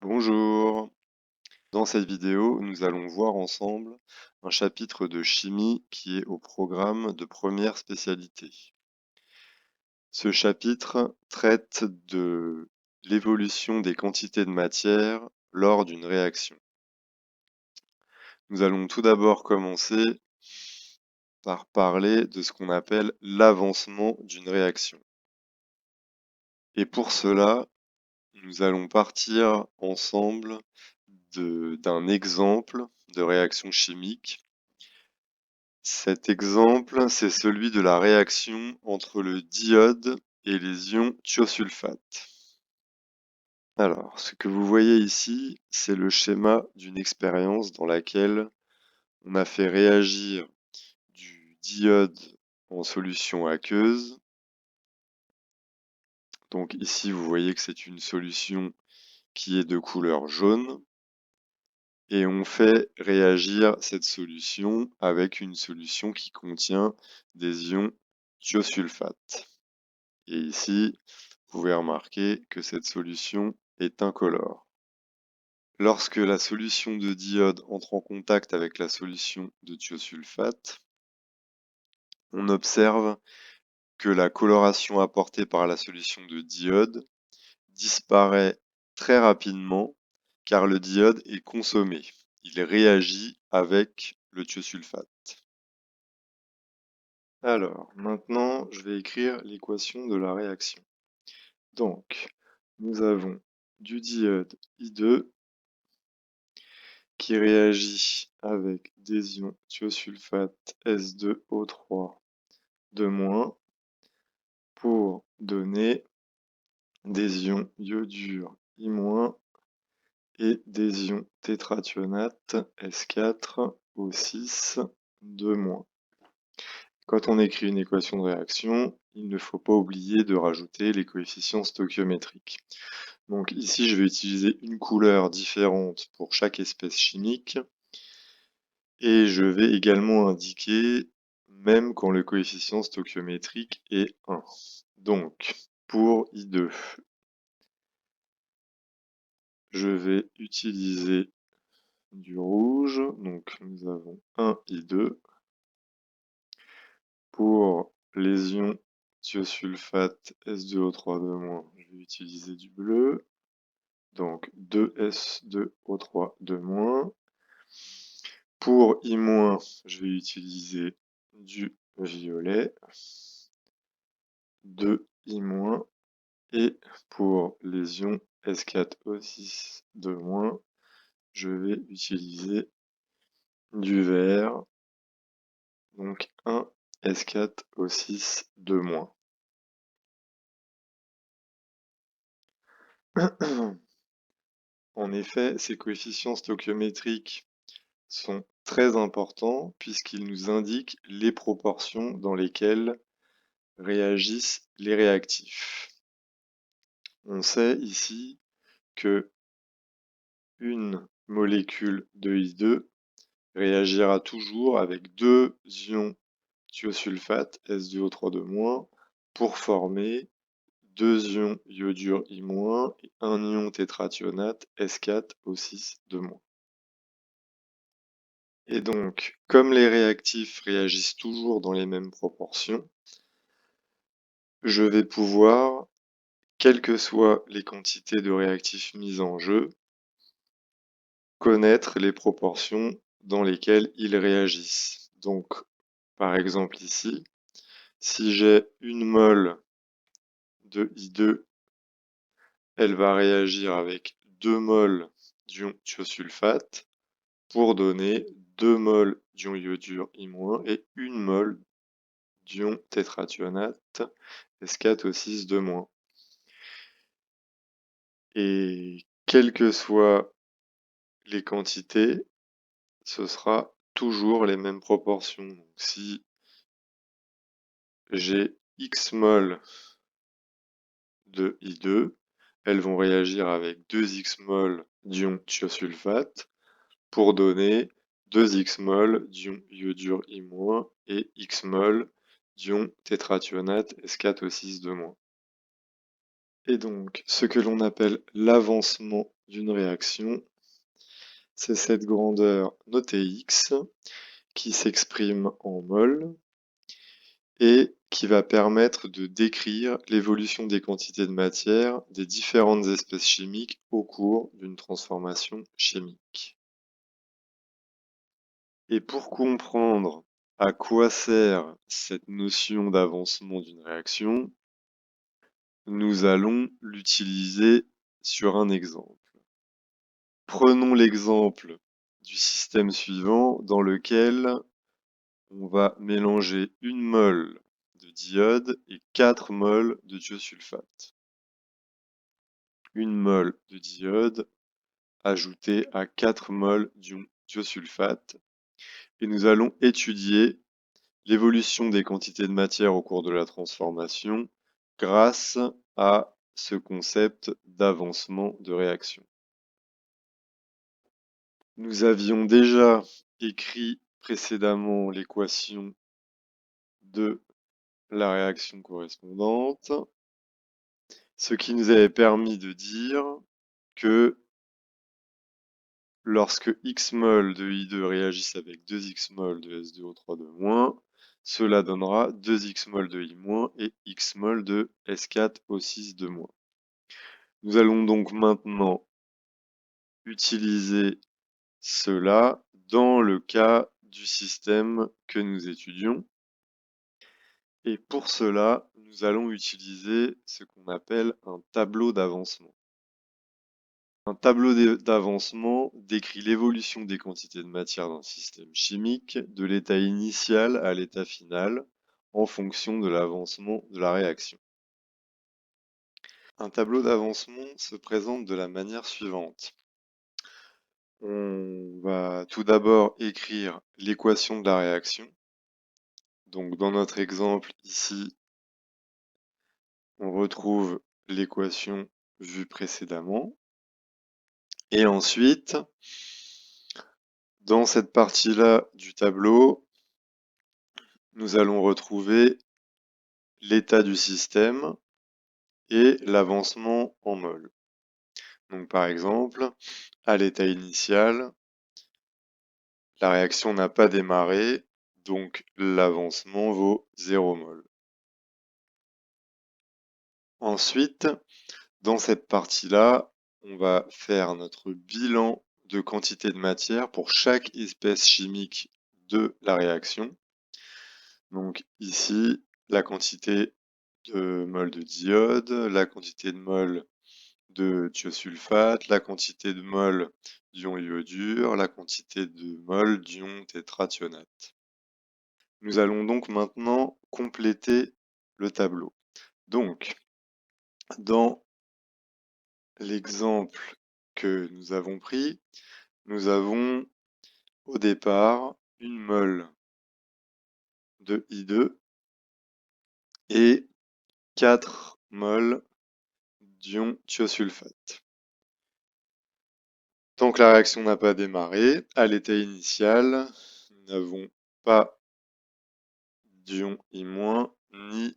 Bonjour. Dans cette vidéo, nous allons voir ensemble un chapitre de chimie qui est au programme de première spécialité. Ce chapitre traite de l'évolution des quantités de matière lors d'une réaction. Nous allons tout d'abord commencer par parler de ce qu'on appelle l'avancement d'une réaction. Et pour cela, nous allons partir ensemble d'un exemple de réaction chimique. Cet exemple, c'est celui de la réaction entre le diode et les ions thiosulfate. Alors, ce que vous voyez ici, c'est le schéma d'une expérience dans laquelle on a fait réagir du diode en solution aqueuse. Donc ici, vous voyez que c'est une solution qui est de couleur jaune. Et on fait réagir cette solution avec une solution qui contient des ions thiosulfate. Et ici, vous pouvez remarquer que cette solution est incolore. Lorsque la solution de diode entre en contact avec la solution de thiosulfate, on observe que la coloration apportée par la solution de diode disparaît très rapidement car le diode est consommé. Il réagit avec le thiosulfate. Alors, maintenant, je vais écrire l'équation de la réaction. Donc, nous avons du diode I2 qui réagit avec des ions thiosulfate S2O3 2- pour donner des ions iodure I- et des ions tétrathionate S4O6 2-. Quand on écrit une équation de réaction, il ne faut pas oublier de rajouter les coefficients stoichiométriques. Donc ici, je vais utiliser une couleur différente pour chaque espèce chimique et je vais également indiquer même quand le coefficient stoichiométrique est 1. Donc, pour I2, je vais utiliser du rouge, donc nous avons 1 I2. Pour les ions thiosulfate S2O3-, je vais utiliser du bleu, donc 2S2O3 2-. Pour I-, je vais utiliser du violet, 2I-. Et pour les ions S4O6 2-, je vais utiliser du vert, donc 1 S4O6 2-. En effet, ces coefficients stoichiométriques sont très importants puisqu'ils nous indiquent les proportions dans lesquelles réagissent les réactifs. On sait ici que une molécule de I2 réagira toujours avec deux ions thiosulfate S2O3 2- pour former deux ions iodure I- et un ion tétrathionate S4O6 2-. Et donc, comme les réactifs réagissent toujours dans les mêmes proportions, je vais pouvoir, quelles que soient les quantités de réactifs mises en jeu, connaître les proportions dans lesquelles ils réagissent. Donc, par exemple ici, si j'ai une mole de I2, elle va réagir avec 2 moles d'ion thiosulfate pour donner 2 moles d'ion iodure I- et 1 mole d'ion tétrathionate S4O6 2-. Et quelles que soient les quantités, ce sera toujours les mêmes proportions. Donc, si j'ai X mol de I2, elles vont réagir avec 2X mol d'ion thiosulfate pour donner 2X mol d'ion iodure I- et X mol d'ion tétrathionate S4O6 2-. Et donc, ce que l'on appelle l'avancement d'une réaction, c'est cette grandeur notée X qui s'exprime en mol et qui va permettre de décrire l'évolution des quantités de matière des différentes espèces chimiques au cours d'une transformation chimique. Et pour comprendre à quoi sert cette notion d'avancement d'une réaction, nous allons l'utiliser sur un exemple. Prenons l'exemple du système suivant dans lequel on va mélanger 1 mol de diode et 4 mols de thiosulfate. 1 mol de diode ajouté à 4 mols d'ion thiosulfate. Et nous allons étudier l'évolution des quantités de matière au cours de la transformation grâce à ce concept d'avancement de réaction. Nous avions déjà écrit précédemment l'équation de la réaction correspondante, ce qui nous avait permis de dire que lorsque X mol de I2 réagissent avec 2X mol de S2O3 cela donnera 2X mol de I- et X mol de S4O6 Nous allons donc maintenant utiliser cela dans le cas du système que nous étudions. Et pour cela, nous allons utiliser ce qu'on appelle un tableau d'avancement. Un tableau d'avancement décrit l'évolution des quantités de matière d'un système chimique de l'état initial à l'état final en fonction de l'avancement de la réaction. Un tableau d'avancement se présente de la manière suivante. On va tout d'abord écrire l'équation de la réaction. Donc dans notre exemple ici, on retrouve l'équation vue précédemment. Et ensuite, dans cette partie-là du tableau, nous allons retrouver l'état du système et l'avancement en mol. Donc par exemple, à l'état initial, la réaction n'a pas démarré, donc l'avancement vaut 0 mol. Ensuite, dans cette partie-là, on va faire notre bilan de quantité de matière pour chaque espèce chimique de la réaction. Donc ici, la quantité de mol de diode, la quantité de mol de thiosulfate, la quantité de mol d'ion iodure, la quantité de mol d'ion tétrathionate. Nous allons donc maintenant compléter le tableau. Donc, dans l'exemple que nous avons pris, nous avons au départ 1 mol de I2 et 4 mols d'ion thiosulfate. Tant que la réaction n'a pas démarré, à l'état initial, nous n'avons pas d'ion I- ni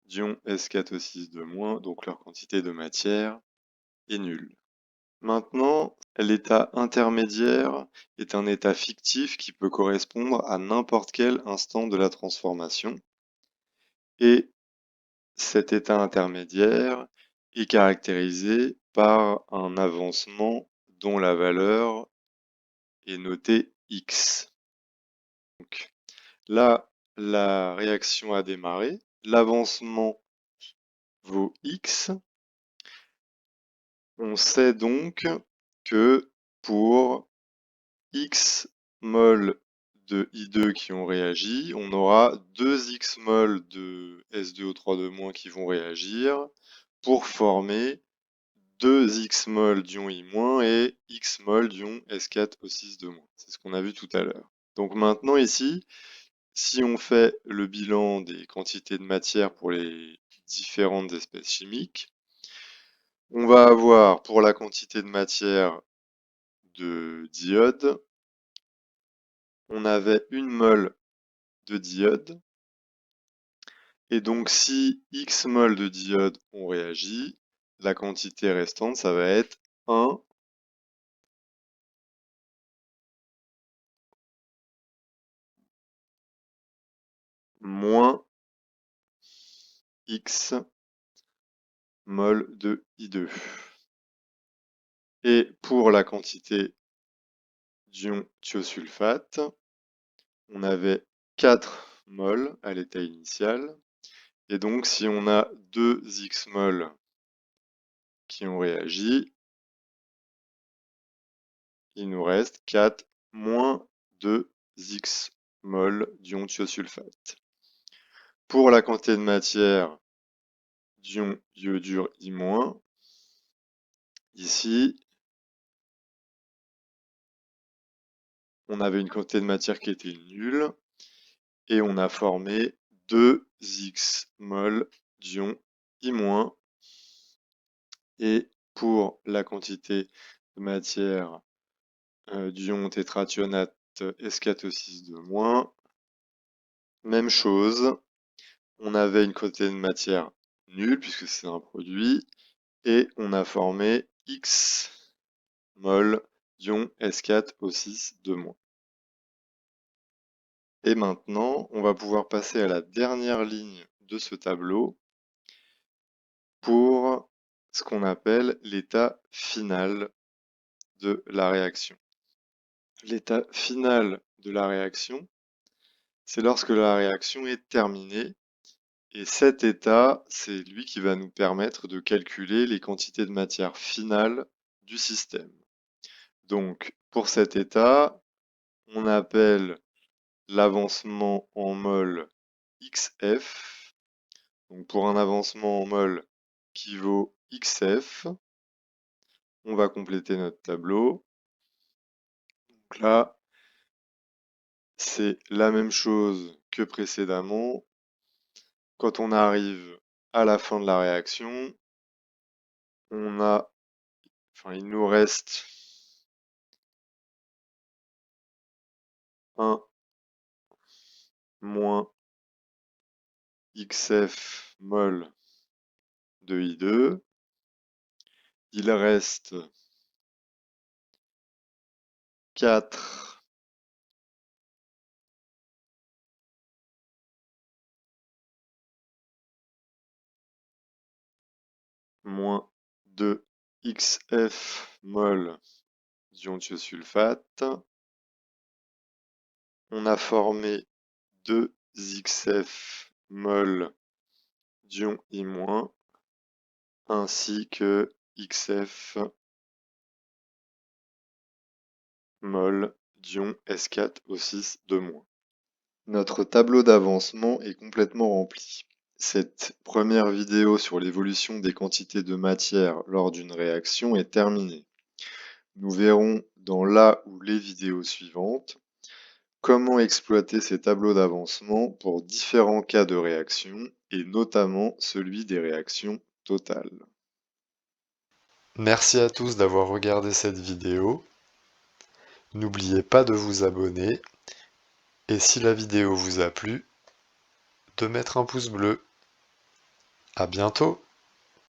d'ion S4O6-, donc leur quantité de matière est nulle. Maintenant, l'état intermédiaire est un état fictif qui peut correspondre à n'importe quel instant de la transformation. Et cet état intermédiaire est caractérisé par un avancement dont la valeur est notée X. Donc, là, la réaction a démarré, l'avancement vaut X. On sait donc que pour X mol de I2 qui ont réagi, on aura 2X mol de S2O3 qui vont réagir pour former 2X mol d'ion I- et X mol d'ion S4O6-. C'est ce qu'on a vu tout à l'heure. Donc maintenant ici, si on fait le bilan des quantités de matière pour les différentes espèces chimiques, on va avoir pour la quantité de matière de diode, on avait 1 mol de diode. Et donc si X mol de diode ont réagi, la quantité restante, ça va être 1 moins X mol de I2. Et pour la quantité d'ion thiosulfate, on avait 4 mols à l'état initial. Et donc, si on a 2 X mols qui ont réagi, il nous reste 4 moins 2 X mol d'ion thiosulfate. Pour la quantité de matière d'ion iodure I-, ici, on avait une quantité de matière qui était nulle et on a formé 2 X mol d'ion I-. Et pour la quantité de matière d'ion tétrathionate S4O6-, même chose, on avait une quantité de matière nulle puisque c'est un produit et on a formé X mol d'ion S4O6-. Et maintenant, on va pouvoir passer à la dernière ligne de ce tableau pour ce qu'on appelle l'état final de la réaction. L'état final de la réaction, c'est lorsque la réaction est terminée. Et cet état, c'est lui qui va nous permettre de calculer les quantités de matière finale du système. Donc, pour cet état, on appelle l'avancement en mol XF. Donc, pour un avancement en mol qui vaut XF, on va compléter notre tableau. Donc là, c'est la même chose que précédemment. Quand on arrive à la fin de la réaction, il nous reste 1 moins XF mol de I2. Il reste 4 moins 2 XF mol d'ion thiosulfate. On a formé 2 XF mol d'ion I- ainsi que XF mol d'ion S4O6-. Notre tableau d'avancement est complètement rempli. Cette première vidéo sur l'évolution des quantités de matière lors d'une réaction est terminée. Nous verrons dans la ou les vidéos suivantes comment exploiter ces tableaux d'avancement pour différents cas de réaction et notamment celui des réactions totales. Merci à tous d'avoir regardé cette vidéo. N'oubliez pas de vous abonner et si la vidéo vous a plu, de mettre un pouce bleu. À bientôt!